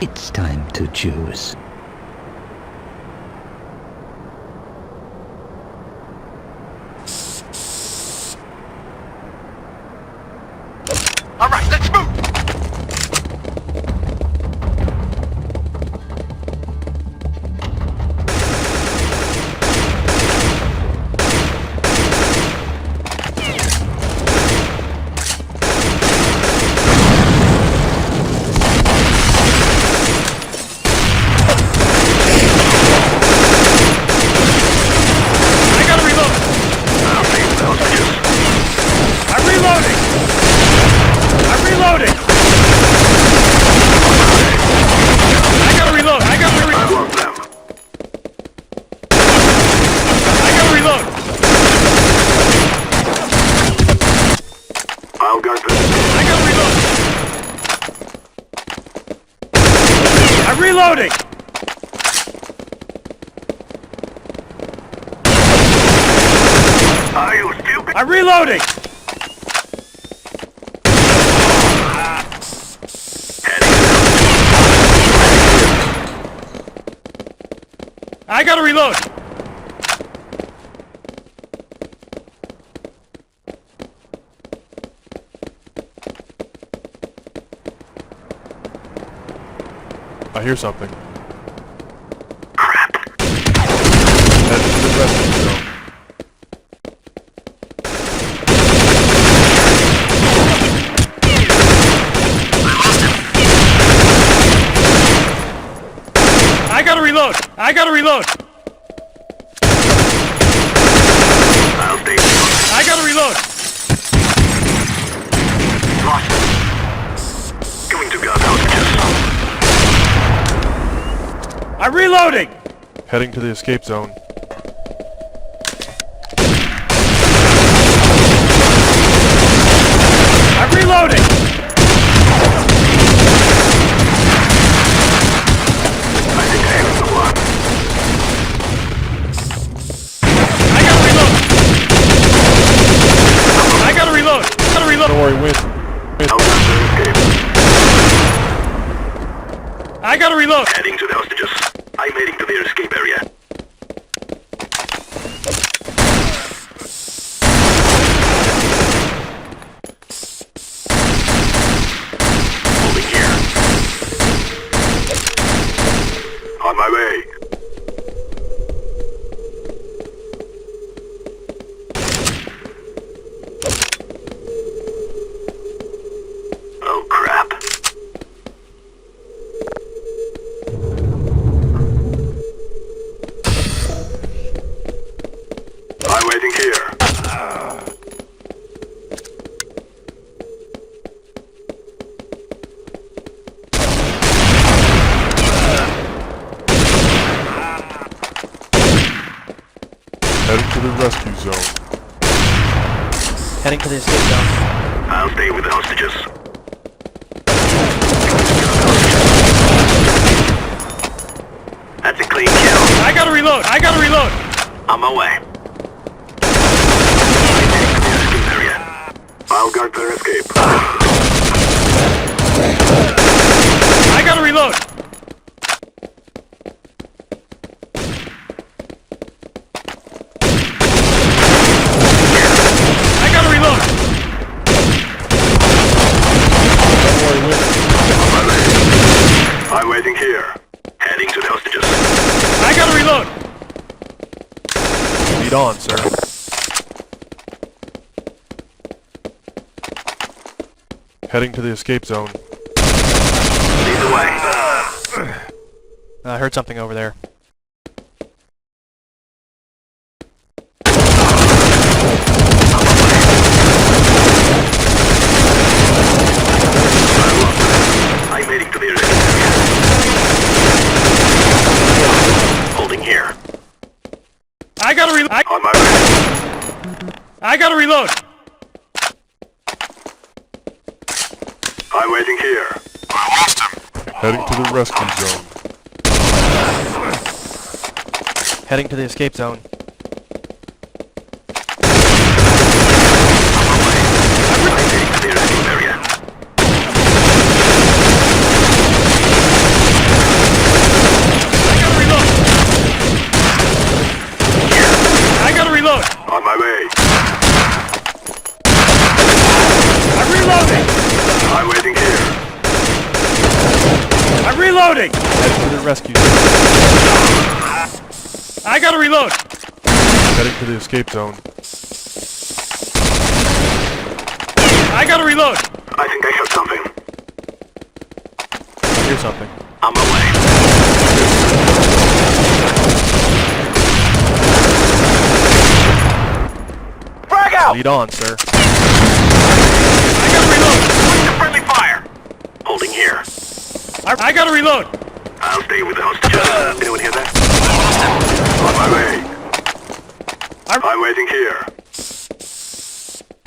It's time to choose. All right, let's move! I gotta reload! I'll take those bitches. I'm reloading! I'm reloading! I gotta reload! I gotta reload! I love them. I gotta reload! I'll guard this. I gotta reload! I'm reloading! Are you stupid? I'm reloading! I gotta reload! I hear something. Crap. Head to the rescue zone. I gotta reload! I gotta reload! I'll stay. I gotta reload! Lost. Going to gun hostages. I'm reloading! Heading to the escape zone. I'm reloading! I think I have the one. I gotta reload! I gotta reload! Gotta reload! Don't worry, win. I'll have to escape. I gotta reload! Heading to the hostages. I'm heading to their escape area. Holding here. On my way. Oh crap. I'm waiting here. Heading to the rescue zone. Heading to the escape zone. I'll stay with the hostages. That's a clean kill. I gotta reload! I gotta reload! On my way. I'm heading to the escape area. I'll guard their escape. I gotta reload! I gotta reload! Don't worry, win. On my way. I'm waiting here. Heading to the hostages. I gotta reload! Lead on, sir. Heading to the escape zone. Lead the way. I heard something over there. I'm heading to the escape area. Holding here. I gotta reload. On my way. I gotta reload. I'm waiting here. I lost him. Heading to the rescue zone. Heading to the escape zone. I'm heading to the escape area. I'm waiting here. I'm reloading! Heading to the rescue zone. I gotta reload! Heading to the escape zone. I gotta reload! I think I heard something. I hear something. On my way. Frag out! Lead on, sir. I gotta reload! What's the friendly fire? Holding here. I gotta reload! I'll stay with the hostages. Anyone hear that? On my way. I'm waiting here.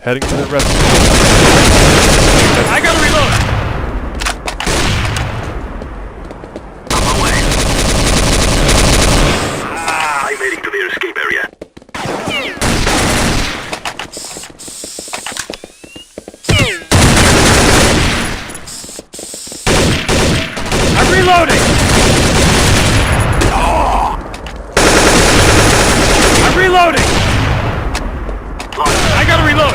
Heading to the rescue zone. I gotta reload! On my way. I'm heading to their escape area. I'm reloading! I'm reloading! I gotta reload!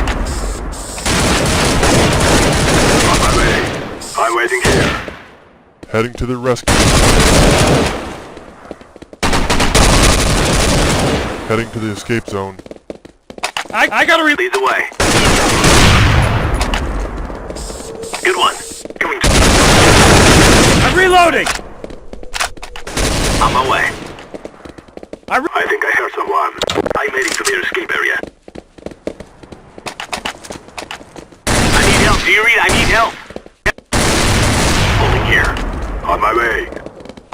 On my way. I'm waiting here. Heading to the rescue. Heading to the escape zone. I gotta lead the way. Good one. Coming. I'm reloading! On my way. I think I heard someone. I'm heading to their escape area. I need help. Do you read? I need help. Holding here. On my way.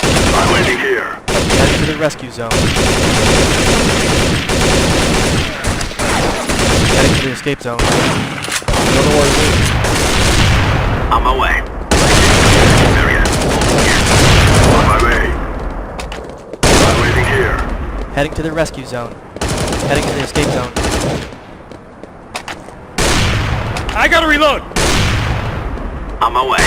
I'm waiting here. Heading to the rescue zone. Heading to the escape zone. Don't know where it is. On my way. Area. On my way. I'm waiting here. Heading to the rescue zone. Heading to the escape zone. I gotta reload. On my way.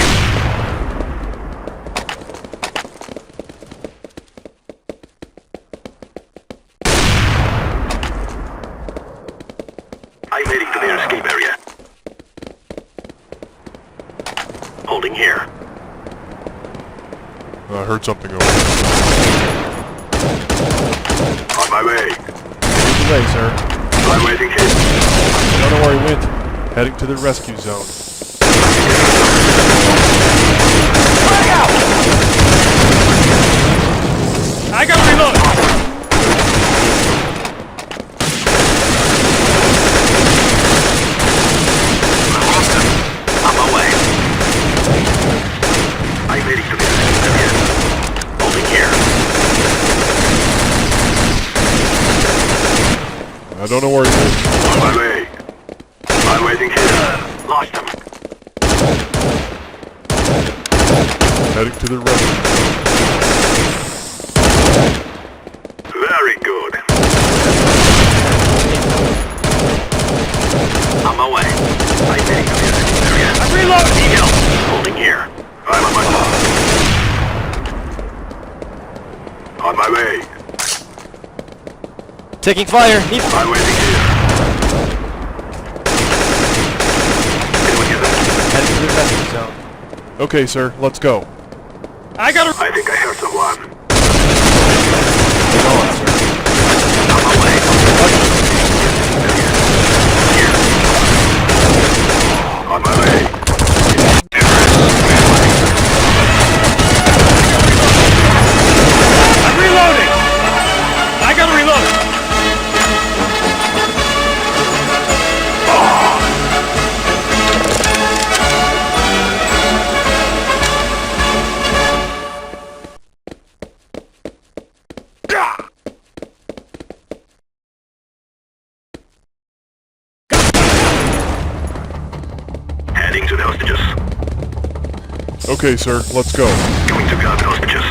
I'm heading to their escape area. Holding here. I heard something over there. On my way. Lead the way, sir. I'm waiting here. Don't know where he went. Heading to the rescue zone. Frag out! I gotta reload. I lost him. On my way. I'm heading to the escape area. Holding here. I don't know where he went. On my way. I'm waiting here. Lost him. Heading to the rescue. Very good. On my way. I'm heading to the escape area. I'm reloading. Need help. Holding here. I'm on my on my way. Taking fire. Need I'm waiting here. Anyone hear that? Heading to the rescue zone. Okay, sir. Let's go. I think I heard someone. Lead on, sir. On my way. Here. On my way. I'm reloading! I gotta reload! Heading to the hostages. Okay, sir. Let's go. Going to grab the hostages.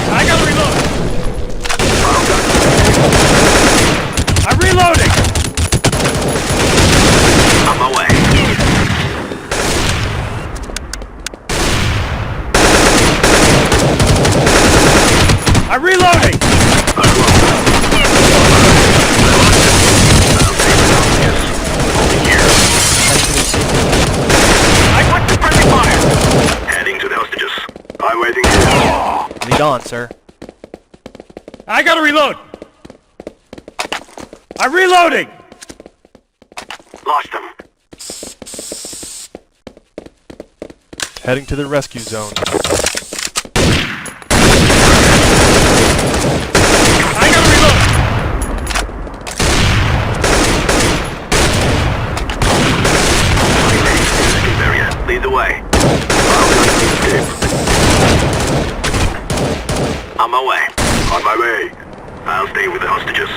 I gotta reload! I'm reloading! On my way. Lead on, sir. I gotta reload! I'm reloading! Lost him. Heading to the rescue zone. I gotta reload! Escape area. Lead the way. On my way. On my way. I'll stay with the hostages.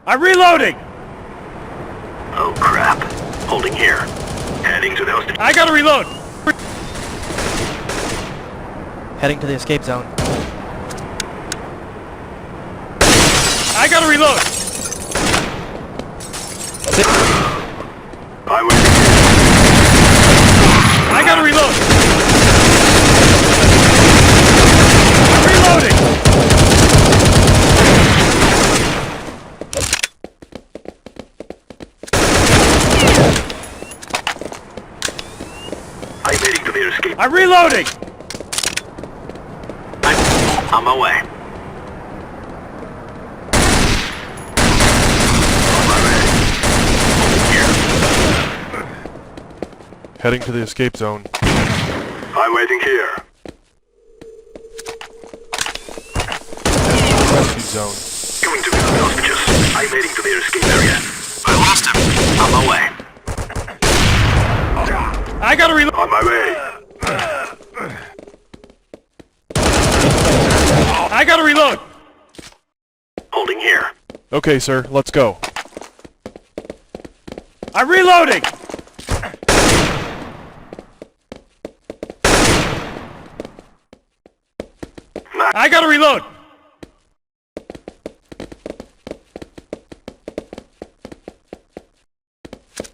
I'm reloading! Oh crap. Holding here. Heading to the hostage. I gotta reload! Heading to the escape zone. I gotta reload! I gotta reload! I'm reloading! I'm heading to their escape. I'm reloading! I'm on my way. Heading to the escape zone. I'm waiting here. Rescue zone. Going to visit the hostages. I'm heading to their escape area. I lost him. On my way. I gotta reload. On my way. I gotta reload. Holding here. Okay, sir, let's go. I'm reloading. I gotta reload!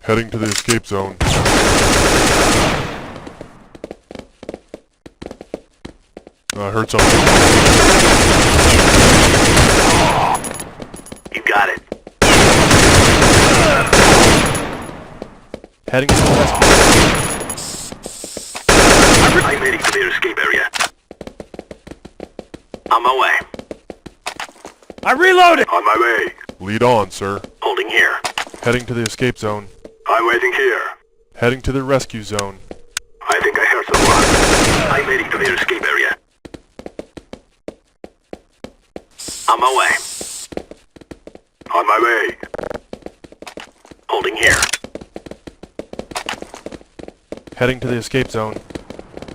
Heading to the escape zone. I heard something. You got it. Heading to the rescue. I'm heading to their escape area. On my way. I'm reloading! On my way. Lead on, sir. Holding here. Heading to the escape zone. I'm waiting here. Heading to the rescue zone. I think I heard someone. I'm heading to their escape area. On my way. On my way. Holding here. Heading to the escape zone.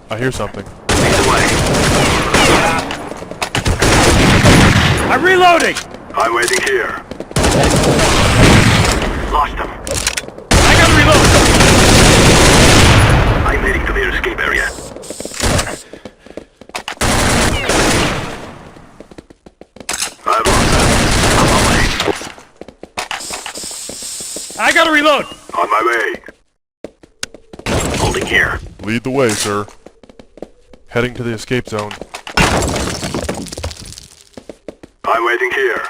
I hear something. Lead the way. I'm reloading! I'm waiting here. Lost him. I gotta reload! I'm heading to their escape area. I've lost him. On my way. I gotta reload! On my way. Holding here. Lead the way, sir. Heading to the escape zone. I'm waiting here.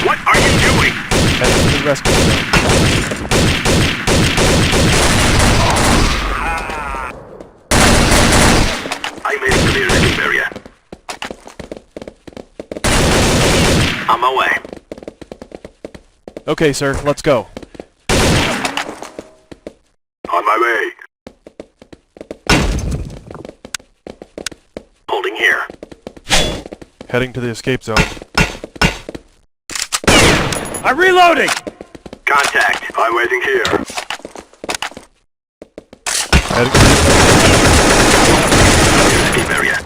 What are you doing? Heading to the rescue zone. I'm heading to their escape area. On my way. Okay, sir, let's go. On my way. Holding here. Heading to the escape zone. I'm reloading! Contact. I'm waiting here. Heading to the Escape area.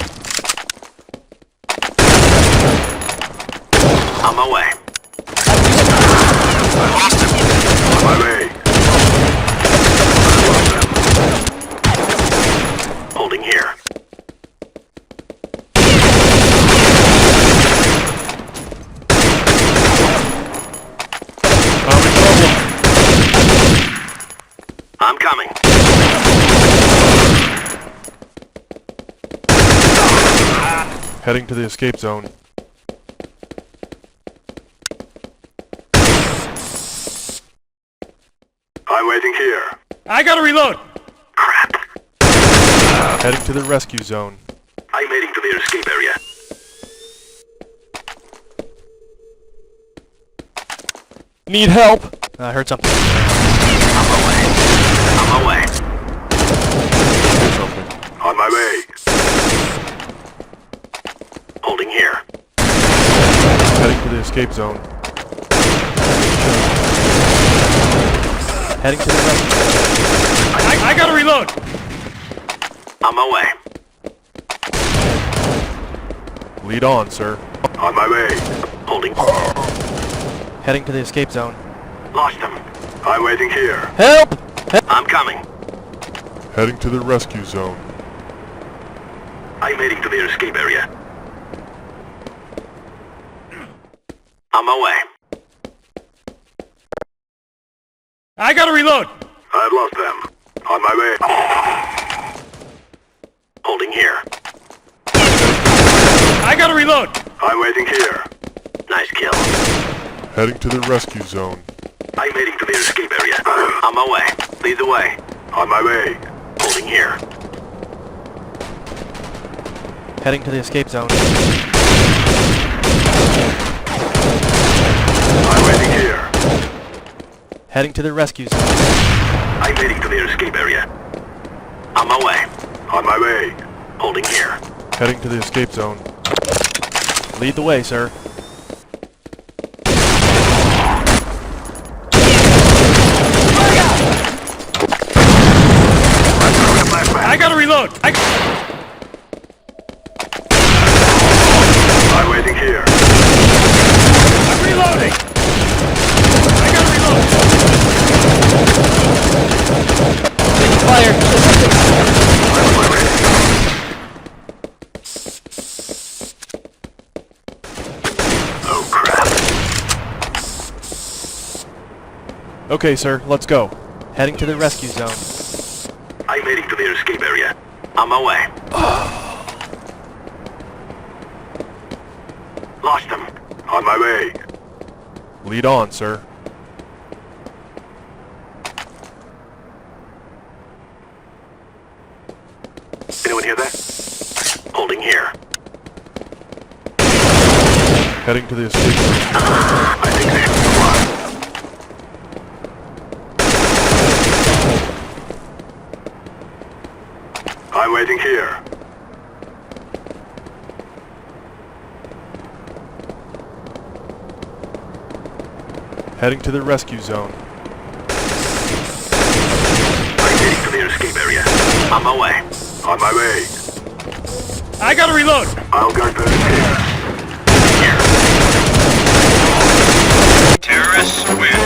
On my way. I lost him. On my way. Holding here. I'm coming. Heading to the escape zone. I gotta reload! Crap. Heading to the rescue zone. I'm heading to their escape area. Need help! I heard something. On my way. On my way. Here's something. On my way. Holding here. Heading to the escape zone. Heading to the rescue. I gotta reload! On my way. Lead on, sir. On my way. Holding. Heading to the escape zone. Lost him. I'm waiting here. Help! I'm coming. Heading to the rescue zone. I'm heading to their escape area. On my way. I gotta reload! I've lost them. On my way. Holding here. I gotta reload! I'm waiting here. Nice kill. Heading to the rescue zone. I'm heading to their escape area. On my way. Lead the way. On my way. Holding here. Heading to the escape zone. I'm waiting here. Heading to the rescue zone. I'm heading to their escape area. On my way. On my way. Holding here. Heading to the escape zone. Lead the way, sir. I gotta reload! I'm waiting here. I'm reloading! I gotta reload! Fire! I'm on my way. Oh crap. Okay, sir, let's go. Heading to the rescue zone. I'm heading to their escape area. On my way. Lost him. On my way. Lead on, sir. Anyone hear that? Holding here. Heading to the escape zone. I think they have the one. I'm waiting here. Heading to the rescue zone. I'm heading to their escape area. On my way. On my way. I gotta reload! I'll guard the escape. Here. Terrorists win.